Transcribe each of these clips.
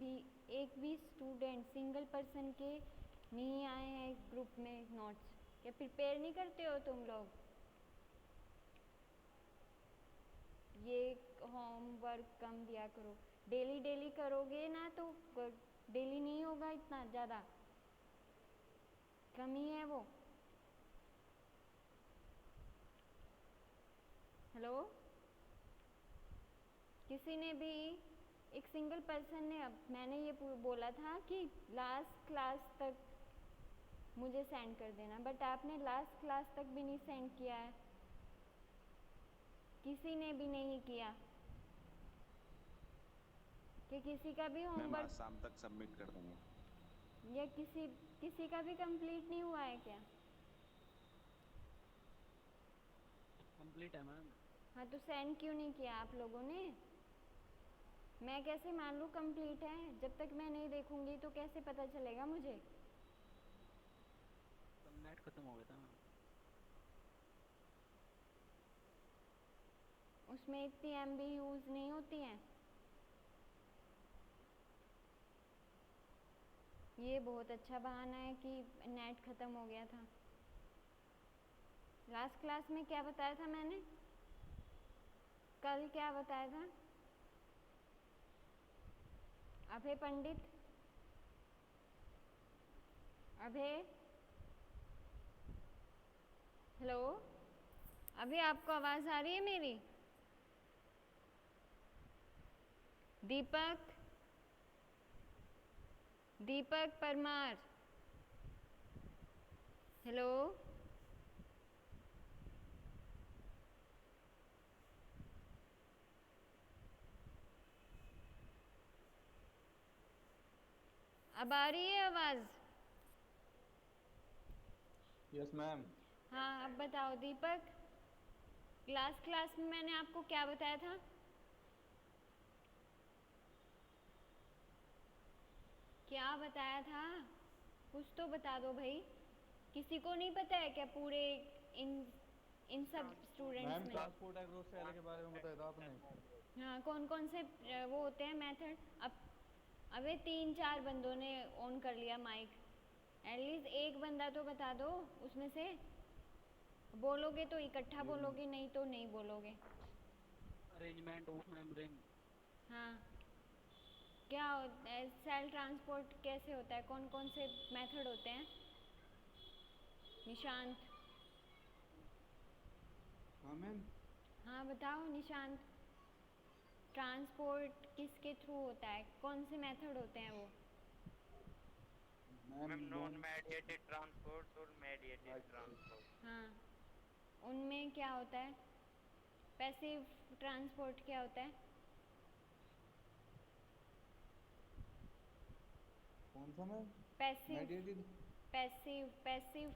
भी एक भी स्टूडेंट सिंगल पर्सन के नहीं आए हैं इस ग्रुप में नोट्स? क्या प्रिपेयर नहीं करते हो तुम लोग? ये होमवर्क कम दिया करो, डेली डेली करोगे ना तो डेली नहीं होगा, इतना ज़्यादा कमी है वो। हेलो, किसी ने भी एक सिंगल पर्सन ने, अब मैंने ये बोला था कि लास्ट क्लास तक मुझे सेंड कर देना, बट आपने लास्ट क्लास तक भी नहीं सेंड किया है, किसी ने भी नहीं किया। कि किसी का भी मैम आज होमवर्क शाम तक सबमिट कर देंगे। या किसी का भी कंप्लीट नहीं हुआ है क्या? कंप्लीट है मैम। हाँ, तो सेंड क्यों नहीं किया आप लोगों ने? मैं कैसे मान लूँ कंप्लीट है? जब तक मैं नहीं देखूंगी तो कैसे पता चलेगा मुझे? कल नेट खत्म हो गया था मैम। उसमें इतनी MB यूज़ नहीं होती हैं। ये बहुत अच्छा बहाना है कि नेट ख़त्म हो गया था। लास्ट क्लास में क्या बताया था मैंने? कल क्या बताया था? अभय पंडित, अभय, हेलो, अभी आपको आवाज़ आ रही है मेरी? दीपक, दीपक परमार, हेलो, अब आ रही है आवाज़? Yes ma'am. हाँ, अब बताओ दीपक, लास्ट क्लास में मैंने आपको क्या बताया था? क्या बताया था? कुछ तो बता दो भाई। किसी को नहीं पता है क्या पूरे इन इन सब स्टूडेंट्स मैम में? ट्रांसपोर्ट एग्रो सेल के बारे में बताया था आपने। हाँ, कौन कौन से वो होते हैं मेथड? अब अबे 3-4 बंदों ने ऑन कर लिया माइक, एटलीस्ट एक बंदा तो बता दो उसमें से। बोलोगे तो इकट्ठा बोलोगे, नहीं तो नहीं बोलोगे। Arrangement of membrane. हाँ, क्या होता है सेल ट्रांसपोर्ट, कैसे होता है, कौन कौन से मेथड होते हैं? निशांत, हाँ मैम। हाँ बताओ निशांत, ट्रांसपोर्ट किसके थ्रू होता है, कौन से मेथड होते हैं वो? Ma'am ma'am non loan. Mediated transport और मेडिएटेड ट्रांसपोर्ट। हाँ, उनमें क्या होता है? पैसिव ट्रांसपोर्ट क्या होता है? कौन सा ma'am? Passive, mediated. Passive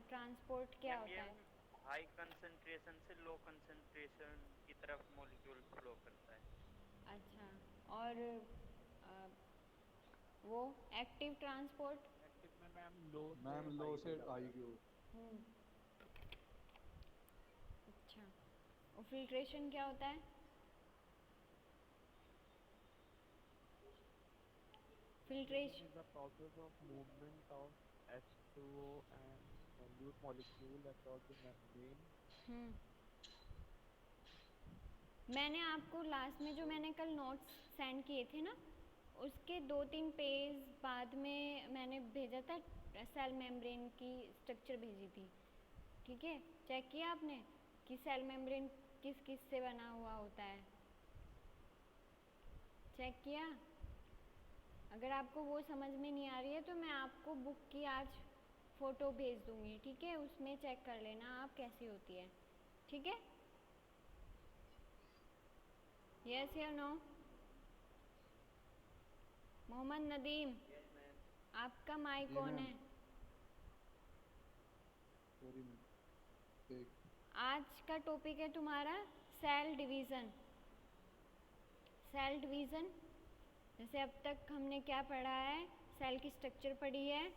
transport क्या मैम ये होता है? हाई कंसंट्रेशन से लो कंसंट्रेशन की तरफ मॉलिक्यूल फ्लो करता है। अच्छा, और अ, वो एक्टिव ट्रांसपोर्ट? एक्टिव में मैम लो से मैम लो हाई से पे जाता आई है। क्यू। हम्म, अच्छा, और फिल्ट्रेशन क्या होता है? Filtration filtration, is the process of movement of H2O and solute molecule across the membrane. हम्म, मैंने आपको लास्ट में जो मैंने कल नोट्स सेंड किए थे ना, उसके 2-3 पेज बाद में मैंने भेजा था, सेल मेम्ब्रेन की स्ट्रक्चर भेजी थी, ठीक है? चेक किया आपने कि सेल मेम्ब्रेन किस किस से बना हुआ होता है? चेक किया? अगर आपको वो समझ में नहीं आ रही है तो मैं आपको बुक की आज फ़ोटो भेज दूँगी, ठीक है? उसमें चेक कर लेना आप कैसी होती है, ठीक है? यस या no? Mohammed Nadeem, yes ma'am. आपका माइक जी ऑन मैम। है। Sorry ma'am. ठीक। आज का टॉपिक है तुम्हारा सेल डिवीज़न। सेल डिवीज़न, जैसे अब तक हमने क्या पढ़ा है? सेल की स्ट्रक्चर पढ़ी है,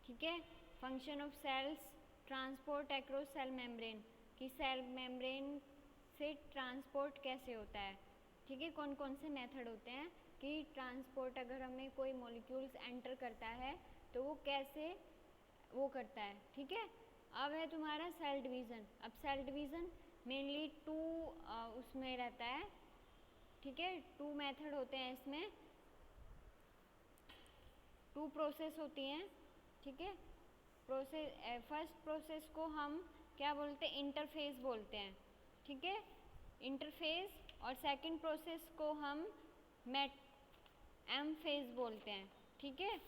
ठीक है? Function of cells, transport across cell membrane, कि सेल मेम्ब्रेन से ट्रांसपोर्ट कैसे होता है, ठीक है? कौन कौन से मेथड होते हैं? कि ट्रांसपोर्ट अगर हमें कोई मॉलिक्यूल्स एंटर करता है तो वो कैसे वो करता है, ठीक है। अब है तुम्हारा सेल डिवीज़न। अब सेल डिवीज़न मेनली टू उसमें रहता है, ठीक है। टू मेथड होते हैं इसमें, टू प्रोसेस होती हैं, ठीक है। फर्स्ट प्रोसेस को हम क्या बोलते हैं, इंटरफेस बोलते हैं, ठीक है, इंटरफेस। और सेकंड प्रोसेस को हम एम फेज बोलते हैं, ठीक है।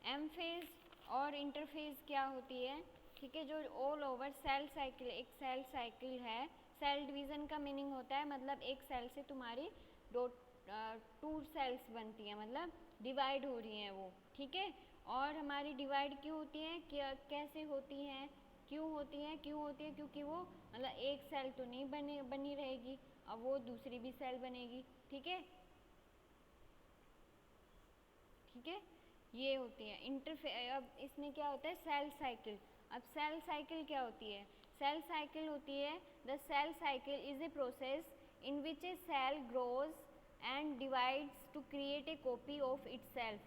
एम फेज और इंटरफेस क्या होती है, ठीक है, जो ऑल ओवर सेल साइकिल, एक सेल साइकिल है। सेल डिवीज़न का मीनिंग होता है मतलब एक सेल से तुम्हारी टू सेल्स बनती हैं, मतलब डिवाइड हो रही हैं वो, ठीक है। और हमारी डिवाइड क्यों होती हैं, कैसे होती हैं, क्यों होती हैं, क्योंकि वो मतलब एक सेल तो नहीं बनी रहेगी, अब वो दूसरी भी सेल बनेगी, ठीक है, ठीक है। ये होती है अब इसमें क्या होता है, सेल साइकिल। अब सेल साइकिल क्या होती है, सेल साइकिल होती है, the cell cycle is a process in which a cell grows and divides to create a copy of itself.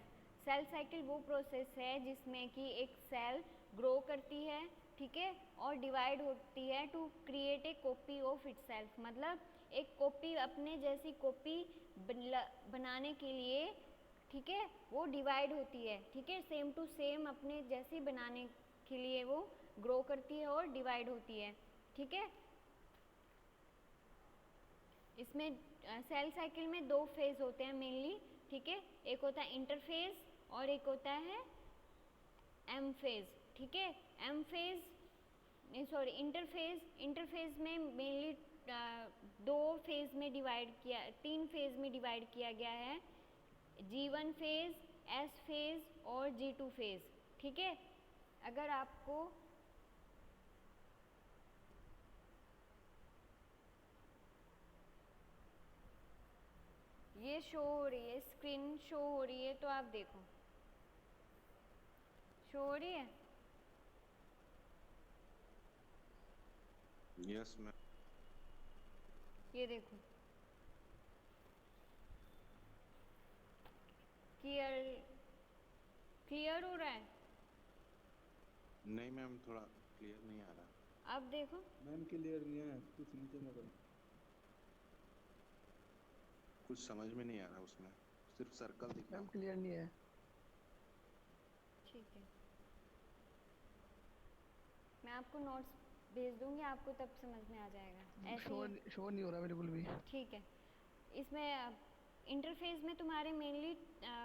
Cell cycle वो प्रोसेस है जिसमें कि एक सेल ग्रो करती है, ठीक है, और डिवाइड होती है to create a copy of itself, मतलब एक कॉपी, अपने जैसी कॉपी बनाने के लिए, ठीक है, वो डिवाइड होती है, ठीक है, सेम टू सेम अपने जैसी बनाने के लिए वो ग्रो करती है और डिवाइड होती है, ठीक है। इसमें सेल साइकिल में दो फेज होते हैं मेनली, ठीक है, एक होता है इंटरफेज और एक होता है एम फेज, ठीक है। एम फेज सॉरी इंटरफेज में मेनली तीन फेज में डिवाइड किया गया है, G1 फेज, S फेज और G2 फेज, ठीक है। अगर आपको ये शो हो रही है, स्क्रीन शो हो रही है तो आप देखो, शो हो रही है। Yes ma'am. ये देखो, क्लियर हो रहा है। नहीं मैम, थोड़ा क्लियर नहीं आ रहा। अब देखो, मैम क्लियर नहीं है, कुछ नीचे में करो। कुछ समझ में नहीं आ रहा उसमें, सिर्फ सर्कल दिख रहा। मैम क्लियर नहीं है। ठीक है, मैं आपको नोट्स भेज दूंगी, आपको तब समझ में आ जाएगा। ऐसे शो नहीं हो रहा बिल्कुल भी। ठीक है, इसमें इंटरफेज में तुम्हारे मेनली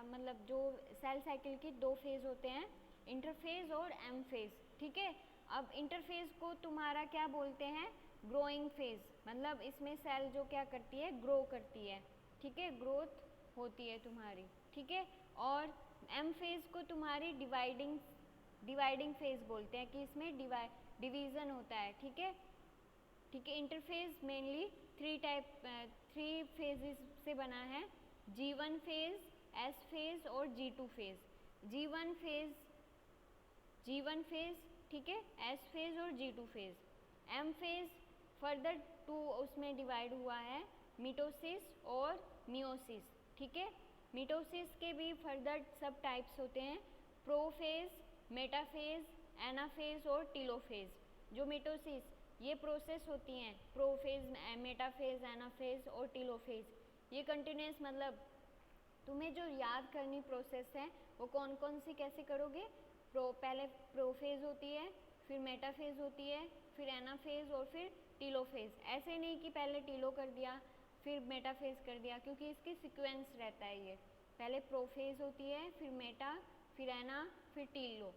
मतलब जो सेल साइकिल के दो फेज होते हैं, इंटरफेज और एम फेज, ठीक है। अब इंटरफेज को तुम्हारा क्या बोलते हैं, ग्रोइंग फेज, मतलब इसमें सेल जो क्या करती है, ग्रो करती है, ठीक है, ग्रोथ होती है तुम्हारी, ठीक है। और एम फेज को तुम्हारी डिवाइडिंग फेज बोलते हैं कि इसमें डिवीज़न होता है, ठीक है, ठीक है। इंटरफेज मेनली थ्री फेजेस से बना है, G1 फेज, S फेज और G2 फेज। G1 फेज, ठीक है, S फेज और G2 फेज। M फेज फर्दर टू उसमें डिवाइड हुआ है, मिटोसिस और मियोसिस, ठीक है। मिटोसिस के भी फर्दर सब टाइप्स होते हैं, प्रोफेज, मेटाफेज, एनाफेज और टीलोफेज। जो मिटोसिस ये प्रोसेस होती हैं, प्रोफेज, मेटाफेज, एनाफेज और टीलोफेज, ये कंटिन्यूस, मतलब तुम्हें जो याद करनी प्रोसेस है वो कौन कौन सी कैसे करोगे, पहले प्रोफेज होती है, फिर मेटाफेज होती है, फिर एनाफेज और फिर टीलोफेज। ऐसे नहीं कि पहले टीलो कर दिया फिर मेटाफेज कर दिया, क्योंकि इसकी सीक्वेंस रहता है, ये पहले प्रोफेज होती है, फिर मेटा, फिर एना, फिर टीलो,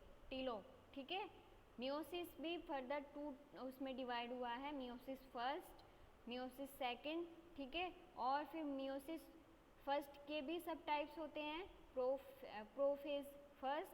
ठीक है। मियोसिस भी फर्दर टू उसमें डिवाइड हुआ है, मियोसिस फर्स्ट, मियोसिस सेकंड, ठीक है। और फिर मियोसिस फर्स्ट के भी सब टाइप्स होते हैं, प्रोफेज फर्स्ट,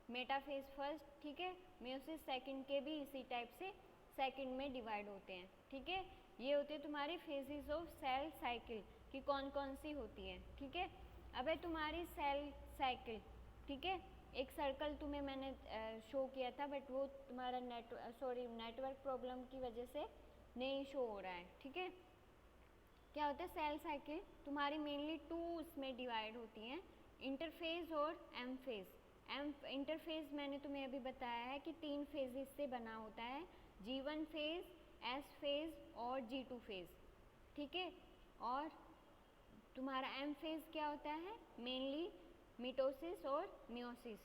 मेटाफेज फर्स्ट, ठीक है। मियोसिस सेकंड के भी इसी टाइप से सेकंड में डिवाइड होते हैं, ठीक है। ये होती है तुम्हारी फेजेस ऑफ सेल साइकिल कि कौन कौन सी होती हैं, ठीक है। अब है तुम्हारी सेल साइकिल, ठीक है। एक सर्कल तुम्हें मैंने शो किया था, बट वो तुम्हारा नेटवर्क प्रॉब्लम की वजह से नहीं शो हो रहा है, ठीक है। क्या होता है सेल साइकिल तुम्हारी मेनली 2 उसमें डिवाइड होती हैं, इंटरफेज और एम फेज। इंटरफेज मैंने तुम्हें अभी बताया है कि 3 फेजेस से बना होता है, G1 फेज, S फेज और G2 फेज, ठीक है। और तुम्हारा एम फेज क्या होता है, मेनली मिटोसिस और मियोसिस।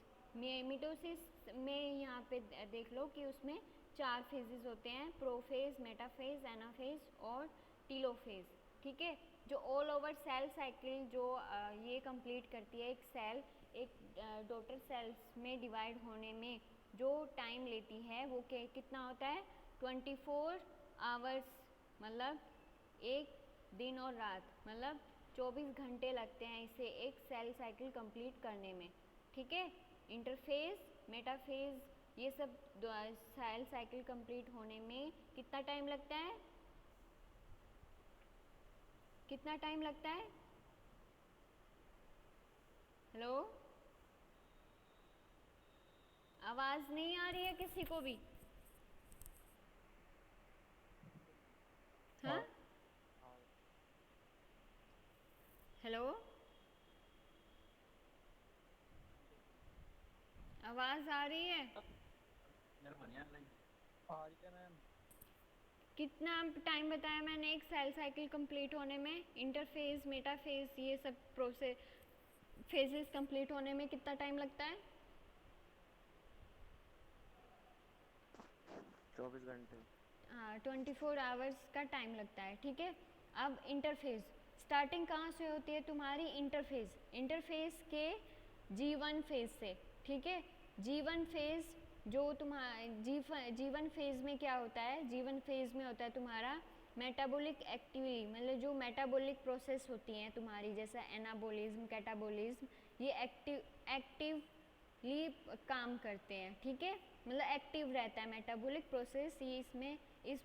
मिटोसिस में यहाँ पे देख लो कि उसमें 4 फेजेस होते हैं, प्रोफेज, मेटाफेज, एनाफेज और टीलोफेज, ठीक है। जो ऑल ओवर सेल साइकिल जो ये कंप्लीट करती है, एक सेल एक डॉटर सेल्स में डिवाइड होने में जो टाइम लेती है वो कितना होता है, 24 आवर्स, मतलब एक दिन और रात, मतलब 24 घंटे लगते हैं इसे एक सेल साइकिल कंप्लीट करने में, ठीक है। इंटरफेज, मेटाफेज, ये सब सेल साइकिल कंप्लीट होने में कितना टाइम लगता है, कितना टाइम लगता है? हेलो, आवाज नहीं आ रही है किसी को भी? हाँ, हेलो, आवाज आ रही है? कितना टाइम बताया मैंने एक सेल साइकिल कंप्लीट होने में, इंटरफेज, मेटाफेज, ये सब प्रोसेस फेजेस कंप्लीट होने में कितना टाइम लगता है? 24 घंटे। हाँ, 24 आवर्स का टाइम लगता है, ठीक है। अब इंटरफेज स्टार्टिंग कहाँ से होती है तुम्हारी, इंटरफेज के G1 फेज से, ठीक है। G1 फेज जो तुम्हारा G1 फेज में क्या होता है, G1 फेज में होता है तुम्हारा मेटाबॉलिक एक्टिविटी, मतलब जो मेटाबॉलिक प्रोसेस होती हैं तुम्हारी, जैसा एनाबॉलिज्म, कैटाबॉलिज्म, ये एक्टिवली काम करते हैं, ठीक है। मतलब एक्टिव रहता है मेटाबॉलिक प्रोसेस, ये इसमें इस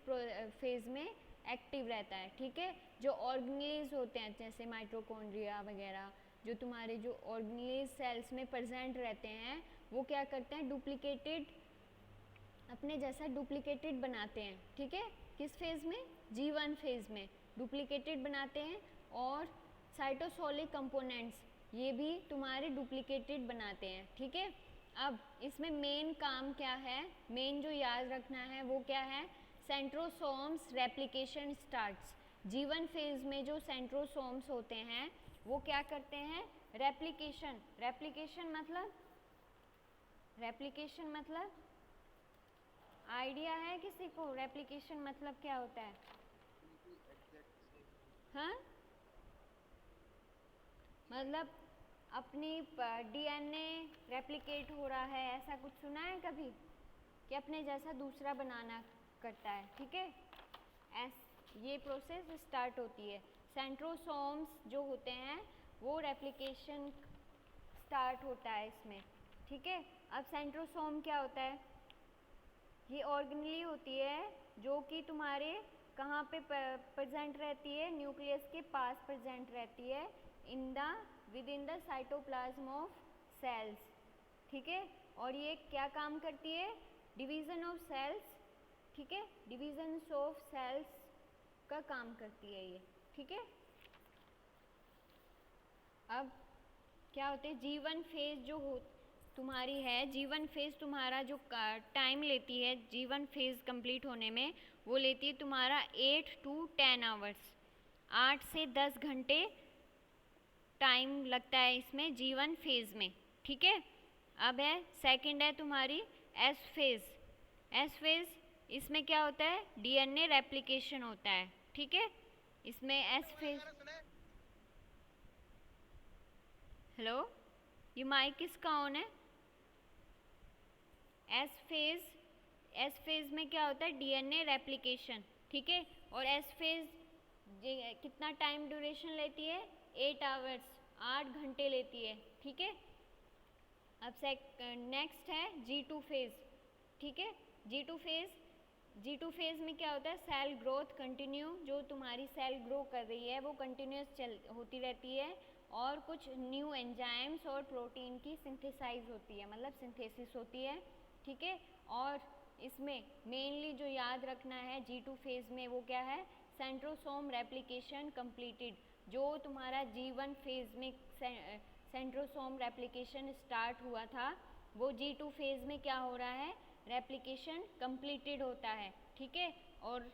फेज में एक्टिव रहता है, ठीक है। जो ऑर्गेनेल्स होते हैं जैसे माइटोकॉन्ड्रिया वगैरह, जो तुम्हारे जो ऑर्गेनेल्स सेल्स में प्रेजेंट रहते हैं, वो क्या करते हैं, डुप्लीकेटेड, अपने जैसा डुप्लीकेटेड बनाते हैं, ठीक है। किस फेज में, G1 फेज में डुप्लीकेटेड बनाते हैं। और साइटोसोलिक कंपोनेंट्स ये भी तुम्हारे डुप्लीकेटेड बनाते हैं, ठीक है। अब इसमें मेन काम क्या है, मेन जो याद रखना है वो क्या है, centrosomes replication starts. G1 phase में जो सेंट्रोसोम्स होते हैं वो क्या करते हैं, रेप्लिकेशन मतलब आइडिया है किसी को, रेप्लिकेशन मतलब क्या होता है? हाँ, मतलब अपनी DNA रेप्लिकेट हो रहा है, ऐसा कुछ सुना है कभी कि अपने जैसा दूसरा बनाना करता है, ठीक है। ये प्रोसेस स्टार्ट होती है, सेंट्रोसोम्स जो होते हैं वो रेप्लिकेशन स्टार्ट होता है इसमें, ठीक है। अब सेंट्रोसोम क्या होता है, ये ऑर्गेनेली होती है जो कि तुम्हारे कहाँ पे प्रेजेंट रहती है, न्यूक्लियस के पास प्रेजेंट रहती है, within the cytoplasm of cells, ठीक है। और ये क्या काम करती है, डिवीजन ऑफ सेल्स, ठीक है, डिवीजन ऑफ सेल्स का काम करती है ये, ठीक है। अब क्या होते हैं, G1 फेज जो हो तुम्हारी है, G1 फेज तुम्हारा जो टाइम लेती है G1 फेज कंप्लीट होने में, वो लेती है तुम्हारा 8 to 10 आवर्स, 8 से 10 घंटे टाइम लगता है इसमें G1 फेज में, ठीक है। अब है सेकंड है तुम्हारी S फेज, इसमें क्या होता है, DNA रेप्लिकेशन होता है, ठीक है। इसमें S फेज, हेलो, ये माइक किसका ऑन है? एस फेज में क्या होता है, DNA रेप्लिकेशन, ठीक है। और एस फेज कितना टाइम ड्यूरेशन लेती है, 8 आवर्स, 8 घंटे लेती है, ठीक है। अब नेक्स्ट है G2 फेज, ठीक है। G2 फेज में क्या होता है, सेल ग्रोथ कंटिन्यू, जो तुम्हारी सेल ग्रो कर रही है वो कंटिन्यूस होती रहती है, और कुछ न्यू एंजाइम्स और प्रोटीन की सिंथेसाइज होती है, मतलब सिंथेसिस होती है, ठीक है। और इसमें मेनली जो याद रखना है G2 फेज में वो क्या है, सेंट्रोसोम रेप्लिकेशन कंप्लीटेड। जो तुम्हारा G1 फेज में सेंट्रोसोम रेप्लिकेशन स्टार्ट हुआ था, वो G2 फेज में क्या हो रहा है, रेप्लिकेशन कंप्लीटेड होता है, ठीक है। और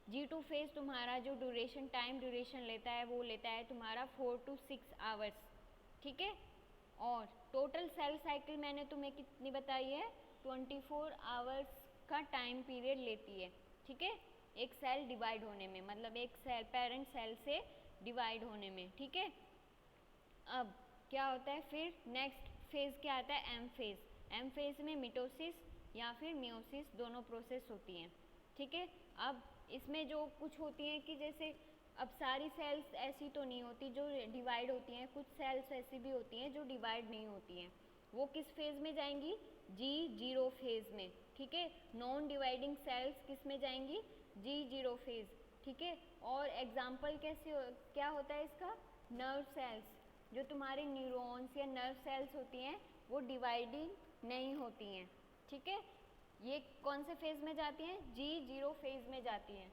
G2 फेज तुम्हारा जो टाइम ड्यूरेशन लेता है वो लेता है तुम्हारा 4 to 6 आवर्स, ठीक है। और टोटल सेल साइकिल मैंने तुम्हें कितनी बताई है, 24 आवर्स का टाइम पीरियड लेती है, ठीक है, एक सेल डिवाइड होने में, मतलब एक सेल पेरेंट सेल से डिवाइड होने में, ठीक है। अब क्या होता है फिर नेक्स्ट फेज क्या आता है, एम फेज। एम फेज में मिटोसिस या फिर मियोसिस दोनों प्रोसेस होती हैं, ठीक है। अब इसमें जो कुछ होती हैं कि जैसे अब सारी सेल्स ऐसी तो नहीं होती जो डिवाइड होती हैं, कुछ सेल्स ऐसी भी होती हैं जो डिवाइड नहीं होती हैं, वो किस फेज में जाएंगी, G0 फेज में, ठीक है। नॉन डिवाइडिंग सेल्स किस में जाएंगी, G0 फेज, ठीक है। और एग्जाम्पल क्या होता है इसका, नर्व सेल्स, जो तुम्हारे न्यूरॉन्स या नर्व सेल्स होती हैं वो डिवाइडिंग नहीं होती हैं, ठीक है। ये कौन से फेज में जाती हैं, G0 फेज में जाती हैं।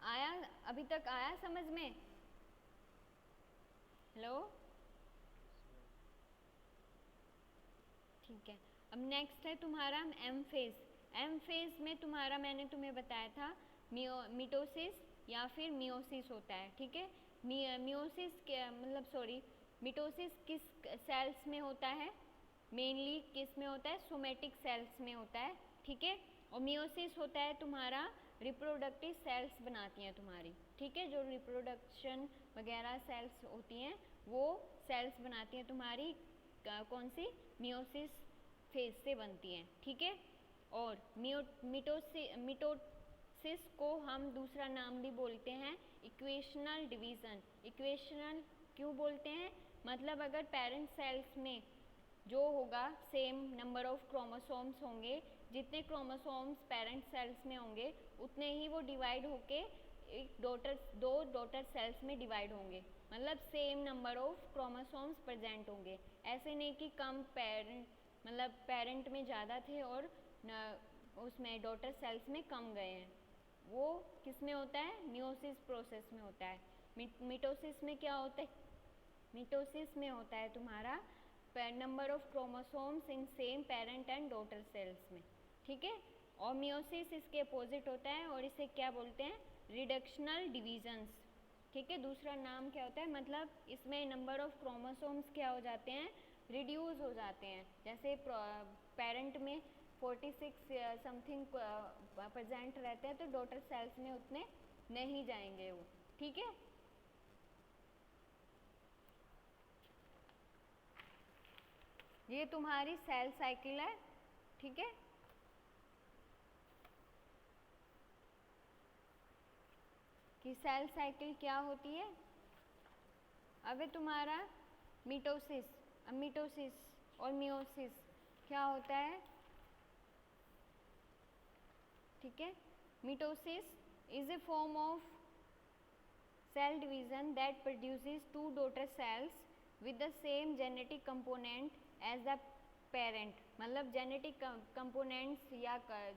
आया, अभी तक आया समझ में, हेलो, ठीक है। अब नेक्स्ट है तुम्हारा एम फेज। एम फेज में तुम्हारा मैंने तुम्हें बताया था मिटोसिस या फिर मियोसिस होता है, ठीक है। मियोसिस मतलब सॉरी, मिटोसिस किस सेल्स में होता है, मेनली किस में होता है, सोमेटिक सेल्स में होता है, ठीक है। और मियोसिस होता है तुम्हारा रिप्रोडक्टिव सेल्स बनाती हैं तुम्हारी, ठीक है, जो रिप्रोडक्शन वगैरह सेल्स होती हैं वो सेल्स बनाती हैं तुम्हारी, कौन सी, मियोसिस फेज से बनती हैं, ठीक है। और मिटोसिस को हम दूसरा नाम भी बोलते हैं इक्वेशनल डिवीज़न। इक्वेशनल क्यों बोलते हैं, मतलब अगर पेरेंट सेल्स में जो होगा सेम नंबर ऑफ क्रोमोसोम्स होंगे, जितने क्रोमोसोम्स पेरेंट सेल्स में होंगे उतने ही वो डिवाइड होके दो डॉटर सेल्स में डिवाइड होंगे, मतलब same number of chromosomes present होंगे। ऐसे नहीं कि कम मतलब पेरेंट में ज़्यादा थे और उसमें डॉटर सेल्स में कम गए हैं, वो किस में होता है, मियोसिस प्रोसेस में होता है। मिटोसिस में क्या होता है, मिटोसिस में होता है तुम्हारा number of chromosomes in same parent and daughter cells में, ठीक है। और मियोसिस इसके अपोजिट होता है और इसे क्या बोलते हैं, रिडक्शनल डिवीजन्स, ठीक है। दूसरा नाम क्या होता है, मतलब इसमें नंबर ऑफ क्रोमोसोम्स क्या हो जाते हैं, रिड्यूस हो जाते हैं। जैसे पेरेंट में 46 समथिंग प्रेजेंट रहते हैं तो डॉटर सेल्स में उतने नहीं जाएंगे वो, ठीक है। ये तुम्हारी सेल साइकिल है, ठीक है। कि सेल साइकिल क्या होती है। अब तुम्हारा मिटोसिस, अब मिटोसिस और मियोसिस क्या होता है, ठीक है। Mitosis is a form of cell division that produces two daughter cells with the same genetic component as the parent, मतलब जेनेटिक कंपोनेंट्स या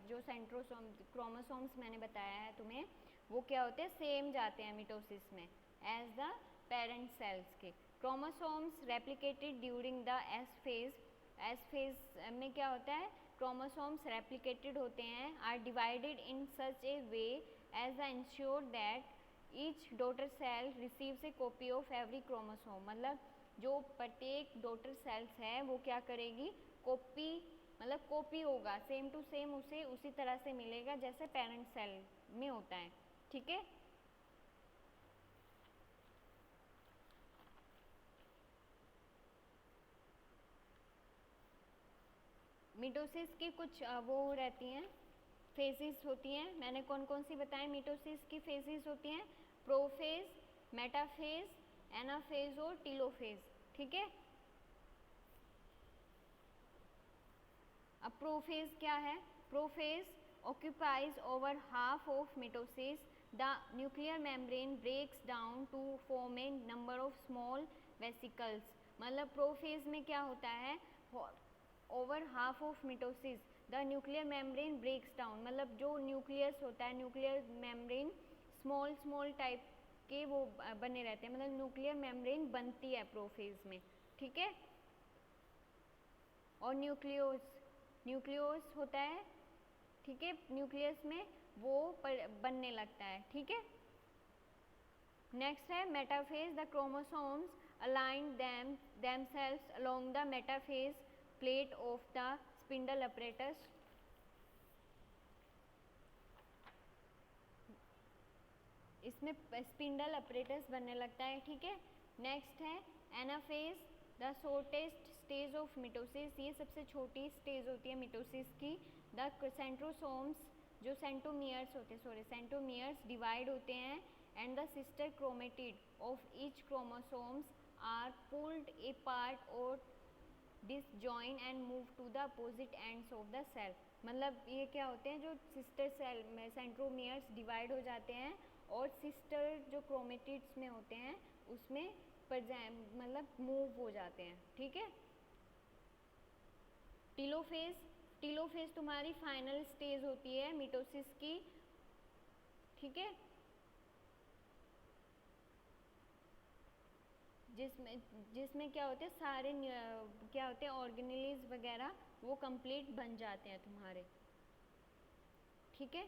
जो सेंट्रोसोम क्रोमोसोम्स मैंने बताया है तुम्हें, वो क्या होते हैं, सेम जाते हैं मिटोसिस में एज द पेरेंट सेल्स के। Chromosomes replicated during the S phase. S phase में क्या होता है, क्रोमोसोम्स रेप्लिकेटेड होते हैं, are divided in such a way as the ensure that each daughter cell receives a copy of every chromosome, मतलब जो प्रत्येक डॉटर सेल्स है वो क्या करेगी, कॉपी, मतलब कॉपी होगा, सेम टू सेम उसे उसी तरह से मिलेगा जैसे पेरेंट सेल में होता है, ठीक है। मिटोसिस की कुछ वो रहती हैं, फेजेस होती हैं, मैंने कौन कौन सी बताएं मिटोसिस की फेजेस होती हैं, प्रोफेज, मेटाफेज, एनाफेज और टीलोफेज, ठीक है। अब प्रोफेज क्या है, prophase occupies over half of mitosis. The nuclear membrane breaks down to form a number of small vesicles, मतलब प्रोफेज में क्या होता है, over half of mitosis the nuclear membrane breaks down, मतलब जो न्यूक्लियस होता है, nuclear membrane small small type के वो बने रहते हैं, मतलब न्यूक्लियर मेम्ब्रेन बनती है प्रोफेज में, ठीक है। और न्यूक्लियोस होता है, ठीक है, न्यूक्लियस में वो बनने लगता है, ठीक है। नेक्स्ट है metaphase the chromosomes align themselves along the metaphase plate of the spindle apparatus, इसमें स्पिंडल अपरेटस बनने लगता है, ठीक है। नेक्स्ट है anaphase the shortest stage of mitosis, ये सबसे छोटी स्टेज होती है मिटोसिस की। द सेंट्रोसोम्स जो सेंट्रोमियर्स डिवाइड होते हैं and the sister chromatid of each chromosomes are pulled apart और disjoin and move to the opposite ends of the cell, मतलब ये क्या होते हैं, जो सिस्टर सेल में सेंट्रोमियर्स डिवाइड हो जाते हैं और सिस्टर जो क्रोमेटिड्स में होते हैं उसमें मतलब मूव हो जाते हैं, ठीक है। टीलोफेज तुम्हारी फाइनल स्टेज होती है मिटोसिस की, ठीक है, जिसमें क्या होते हैं सारे क्या होते हैं ऑर्गेनेल्स वगैरह वो कंप्लीट बन जाते हैं तुम्हारे, ठीक है।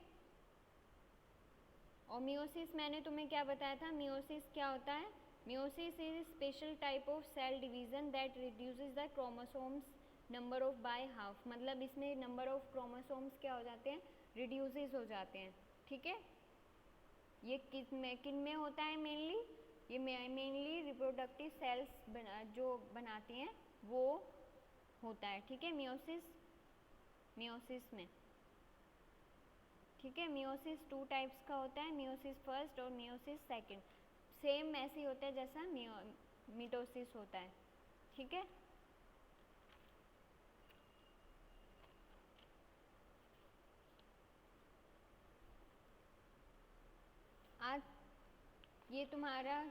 और मियोसिस मैंने तुम्हें क्या बताया था, मियोसिस क्या होता है, meiosis is special type of cell division that reduces the chromosomes number of by half, मतलब इसमें नंबर ऑफ क्रोमोसोम्स क्या हो जाते हैं, रिड्यूसेस हो जाते हैं, ठीक है। ये किन में होता है मेनली, ये मेनली रिप्रोडक्टिव सेल्स जो बनाती हैं वो होता है, ठीक है, मियोसिस में, ठीक है। मियोसिस 2 टाइप्स का होता है, मियोसिस फर्स्ट और मियोसिस सेकंड, सेम ऐसे ही होता है जैसा मिटोसिस होता है, ठीक है। आज ये तुम्हारा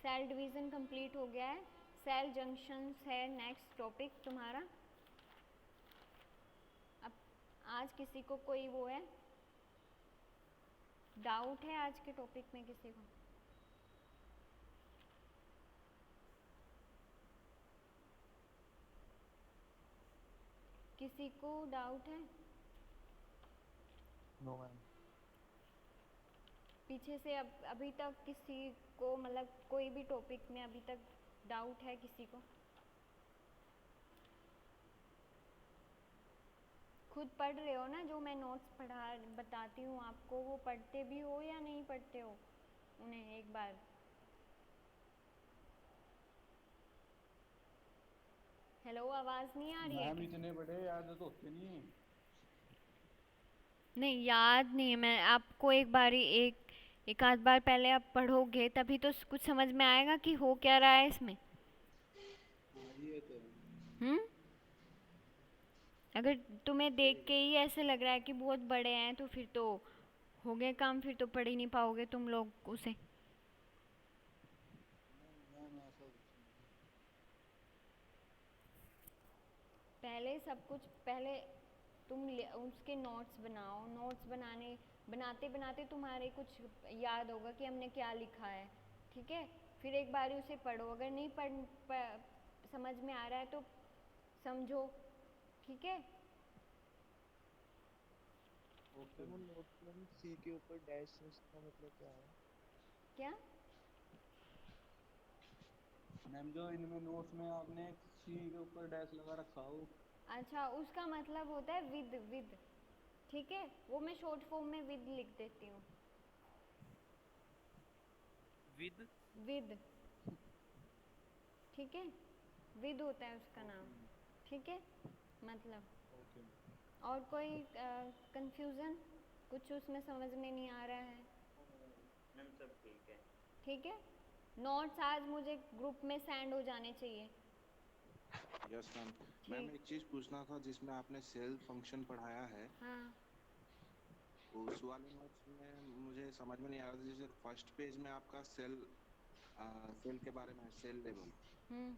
सेल डिवीज़न कंप्लीट हो गया है, सेल जंक्शंस है नेक्स्ट टॉपिक तुम्हारा। अब आज किसी को कोई वो है डाउट है आज के टॉपिक में किसी को? किसी को डाउट है? No ma'am. पीछे से अभी तक किसी को मतलब कोई भी टॉपिक में अभी तक डाउट है किसी को? खुद पढ़ रहे हो ना, जो मैं नोट्स बताती हूँ आपको, वो पढ़ते भी हो या नहीं पढ़ते हो उन्हें एक बार? हेलो, आवाज़ नहीं आ रही है? मैम इतने बड़े याद तो होते नहीं है। नहीं याद नहीं है, मैं आपको एक बारी एक आध बार पहले आप पढ़ोगे तभी तो कुछ समझ में आएगा कि हो क्या रहा है इसमें। हाँ ये तो है। अगर तुम्हें देख के ही ऐसे लग रहा है कि बहुत बड़े हैं तो फिर तो हो गए काम, फिर तो पढ़ ही नहीं पाओगे तुम लोग उसे। मैम ऐसा कुछ नहीं है। पहले सब कुछ पहले तुम उसके नोट्स बनाओ, नोट्स बनाते बनाते तुम्हारे कुछ याद होगा कि हमने क्या लिखा है, ठीक है। फिर एक बार उसे पढ़ो, अगर नहीं समझ में आ रहा है तो समझो, ठीक है। ओके मैम नोट्स में सी के ऊपर डैश का मतलब क्या है? क्या? मैम जो इनमें नोट्स में आपने सी के ऊपर डैश लगा रखा हो। अच्छा, उसका मतलब होता है विद, ठीक है, वो मैं शॉर्ट फॉर्म में विद लिख देती हूँ। विद, ठीक है, विद होता है उसका नाम, ठीक है, मतलब। ओके और कोई कंफ्यूजन, कुछ उसमें समझ में नहीं आ रहा है? मैम सब ठीक है। ठीक है, नोट्स आज मुझे ग्रुप में सेंड हो जाने चाहिए। Yes ma'am. मैम एक चीज पूछना था, जिसमें आपने सेल फंक्शन पढ़ाया है हाँ उस वाले नोट्स में मुझे समझ में नहीं आ रहा था। जैसे फर्स्ट पेज में आपका सेल के बारे में है, सेल लेवल, हम्म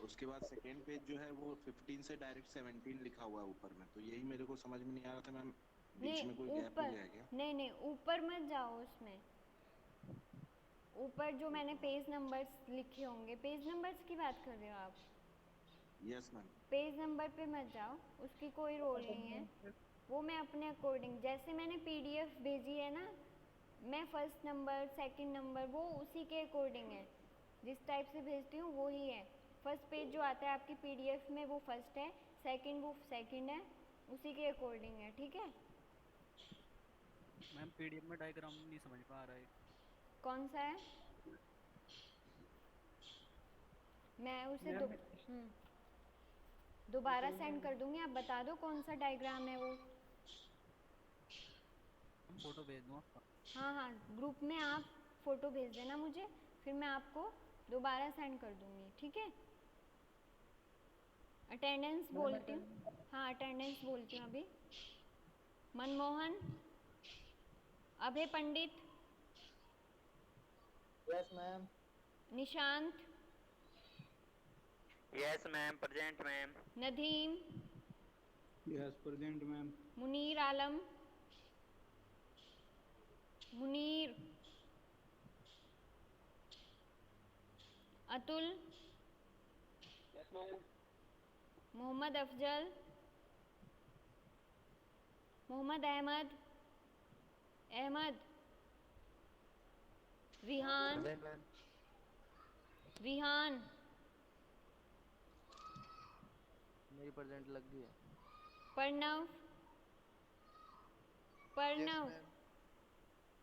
उसके बाद सेकेंड पेज जो है वो 15 से डायरेक्ट 17 लिखा हुआ है ऊपर में, तो यही मेरे को समझ में नहीं आ रहा था मैम, बीच में कोई नहीं गैप हो ऊपर, गया है क्या? नहीं ऊपर मत जाओ, उसमें ऊपर जो मैंने पेज नंबर्स लिखे होंगे, पेज नंबर्स की बात कर रहे हो आप? Yes ma'am. पेज नंबर पे मत जाओ, उसकी कोई रोल नहीं है। वो मैं अपने अकॉर्डिंग, जैसे मैंने पीडीएफ भेजी है ना, मैं फर्स्ट नंबर सेकंड नंबर वो उसी के अकॉर्डिंग है, जिस टाइप से भेजती हूँ वो ही है। फर्स्ट पेज जो आता है आपकी पीडीएफ में वो फर्स्ट है, सेकंड वो सेकंड है, उसी के अकॉर्डिंग है, ठीक है? मैम पीडीएफ में डायग्राम नहीं समझ में आ रहा है। कौन सा है? मैं उसे दोबारा सेंड कर दूंगी, आप बता दो कौन सा डायग्राम है वो। हम फोटो भेज दूँ आपका? हाँ ग्रुप में आप फोटो भेज देना मुझे, फिर मैं आपको दोबारा सेंड कर दूंगी, ठीक है? अटेंडेंस बोलती हूँ, हाँ अटेंडेंस बोलती हूँ अभी। Manmohan, Abhay Pandit, yes ma'am. Nishant, yes ma'am, present ma'am. Nadeem, yes present ma'am. Munir Alam, Munir, Atul, yes ma'am. Mohammad Afzal, Mohammad Ahmed, Ahmed, Rihan, Rihan, मेरी प्रेजेंट लग गई है। Pranav, Pranav,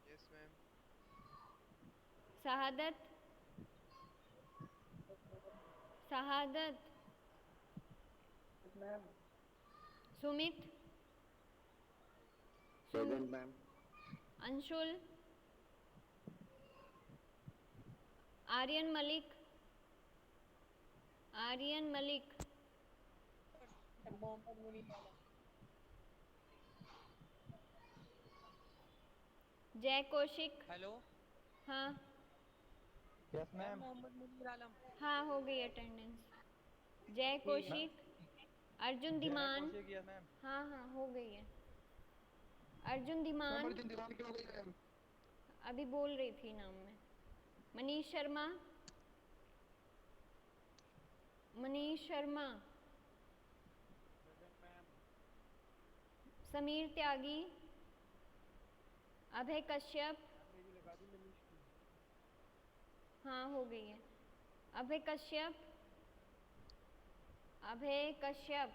yes ma'am. Shahadat, Shahadat, ma'am. Sumit, present ma'am. Anshul, Aryan Malik, Aryan Malik, Jai Kaushik. Hello. हाँ यस मैम। मोहम्मद मुनीर आलम। हाँ हो गई attendance. Jai Kaushik, Arjun Dhiman, yes ma'am. हाँ हो गई है। अर्जुन धीमान, दीवान की हो गई मैम। अभी बोल रही थी नाम में। मनीष शर्मा, मनीष शर्मा, समीर त्यागी, अभय कश्यप, हाँ हो गई है। अभय कश्यप, अभय कश्यप,